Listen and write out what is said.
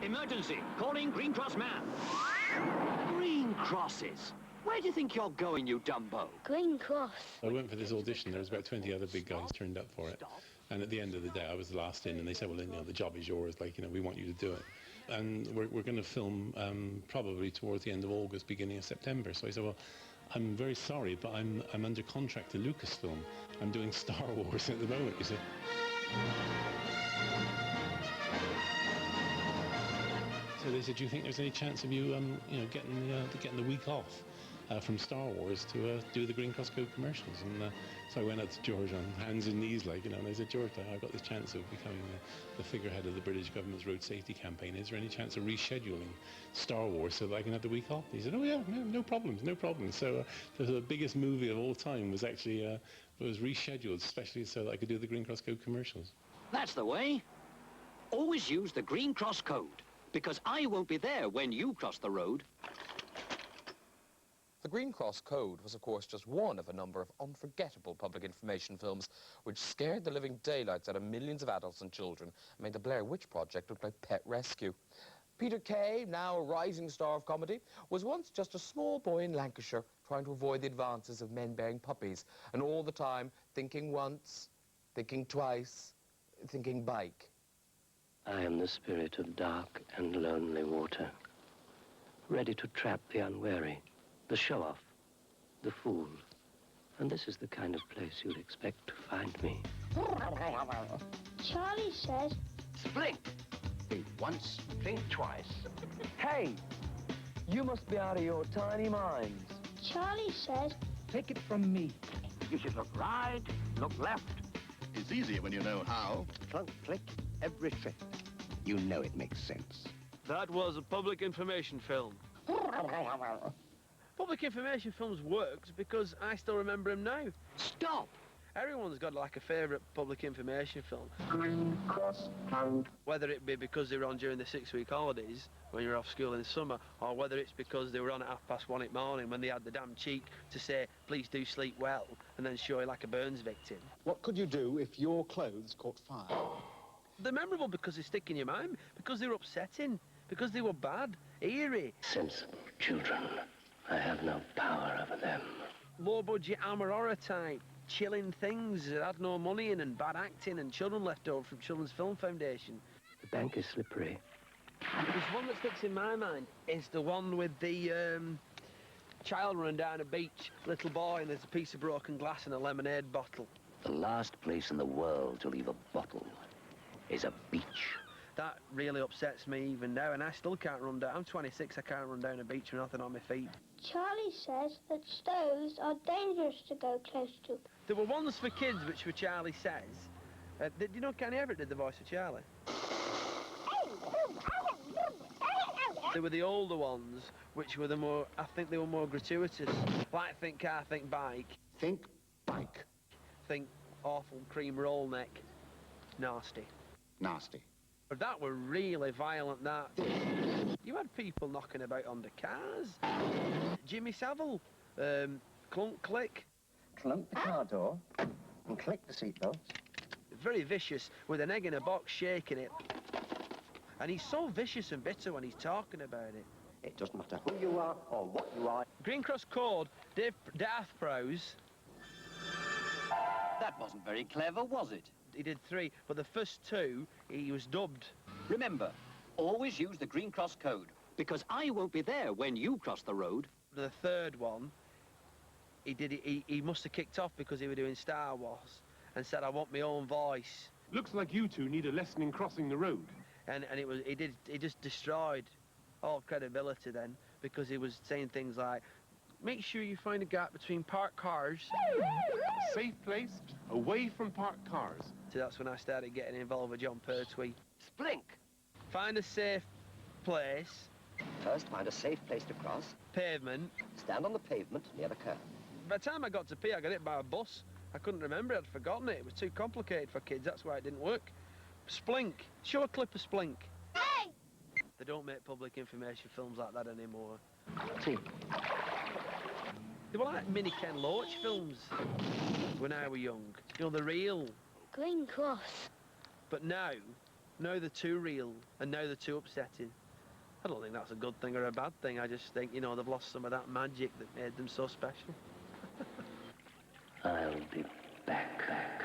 Emergency! Calling Green Cross man! Green Crosses! Where do you think you're going, you Dumbo? Green Cross. I went for this audition. There was about 20 other big guys turned up for it. And at the end of the day, I was the last in, and they said, well, you know, the job is yours. Like, you know, we want you to do it. And we're going to film probably towards the end of August, beginning of September. So I said, well, I'm very sorry, but I'm under contract to Lucasfilm. I'm doing Star Wars at the moment, you see. So they said, do you think there's any chance of you, getting the week off from Star Wars to do the Green Cross Code commercials? And so I went out to George on hands and knees, like, you know, and I said, George, I've got this chance of becoming the figurehead of the British government's road safety campaign. Is there any chance of rescheduling Star Wars so that I can have the week off? He said, oh yeah, no problems. So the biggest movie of all time was actually was rescheduled, especially so that I could do the Green Cross Code commercials. That's the way. Always use the Green Cross Code, because I won't be there when you cross the road. The Green Cross Code was, of course, just one of a number of unforgettable public information films which scared the living daylights out of millions of adults and children and made the Blair Witch Project look like Pet Rescue. Peter Kay, now a rising star of comedy, was once just a small boy in Lancashire trying to avoid the advances of men bearing puppies, and all the time thinking once, thinking twice, thinking bike. I am the spirit of dark and lonely water, ready to trap the unwary, the show-off, the fool. And this is the kind of place you'd expect to find me. Charlie says... Splink! Think once, think twice. Hey, you must be out of your tiny minds. Charlie says... Take it from me. You should look right, look left. It's easier when you know how. Clunk, click, every trick. You know it makes sense. That was a public information film. Public information films worked because I still remember them now. Stop! Everyone's got like a favourite public information film. Green Cross Code. Whether it be because they were on during the 6-week holidays when you're off school in the summer, or whether it's because they were on at 1:30 in the morning when they had the damn cheek to say, please do sleep well, and then show you like a Burns victim. What could you do if your clothes caught fire? They're memorable because they stick in your mind, because they were upsetting, because they were bad, eerie. Sensible children. I have no power over them. Low-budget armour horror type, chilling things that had no money in and bad acting and children left over from Children's Film Foundation. The bank is slippery. There's one that sticks in my mind. It's the one with the child running down a beach, little boy, and there's a piece of broken glass and a lemonade bottle. The last place in the world to leave a bottle is a beach. That really upsets me even now, and I still can't run down. I'm 26, I can't run down a beach with nothing on my feet. Charlie says that stoves are dangerous to go close to. There were ones for kids, which were Charlie Says. Did you know Kenny Everett did the voice of Charlie? They were the older ones, which were the more, I think they were more gratuitous. Like Think Car, Think Bike. Think bike. Think Awful Cream Roll Neck. Nasty. Nasty. But that were really violent, that. You had people knocking about under cars. Jimmy Savile. Clunk Click. Clunk the car door and click the seatbelt. Very vicious, with an egg in a box shaking it. And he's so vicious and bitter when he's talking about it. It doesn't matter who you are or what you are. Green Cross Code, Darth Prowse. That wasn't very clever, was it? He did 3, but the first 2, he was dubbed. Remember, always use the Green Cross Code, because I won't be there when you cross the road. The third one, he must have kicked off because he was doing Star Wars and said, I want my own voice. Looks like you two need a lesson in crossing the road. And he just destroyed all credibility then, because he was saying things like, make sure you find a gap between parked cars. A safe place away from parked cars. So that's when I started getting involved with John Pertwee. Splink! Find a safe place. First, find a safe place to cross. Pavement. Stand on the pavement near the curb. By the time I got to P, I got hit by a bus. I couldn't remember it, I'd forgotten it. It was too complicated for kids, that's why it didn't work. Splink. Show a clip of Splink. Hey! They don't make public information films like that anymore. See. They were like mini Ken Loach films when I were young. You know, the real. Green Cross. But now, Now they're too real, and now they're too upsetting. I don't think that's a good thing or a bad thing. I just think, you know, they've lost some of that magic that made them so special. I'll be back.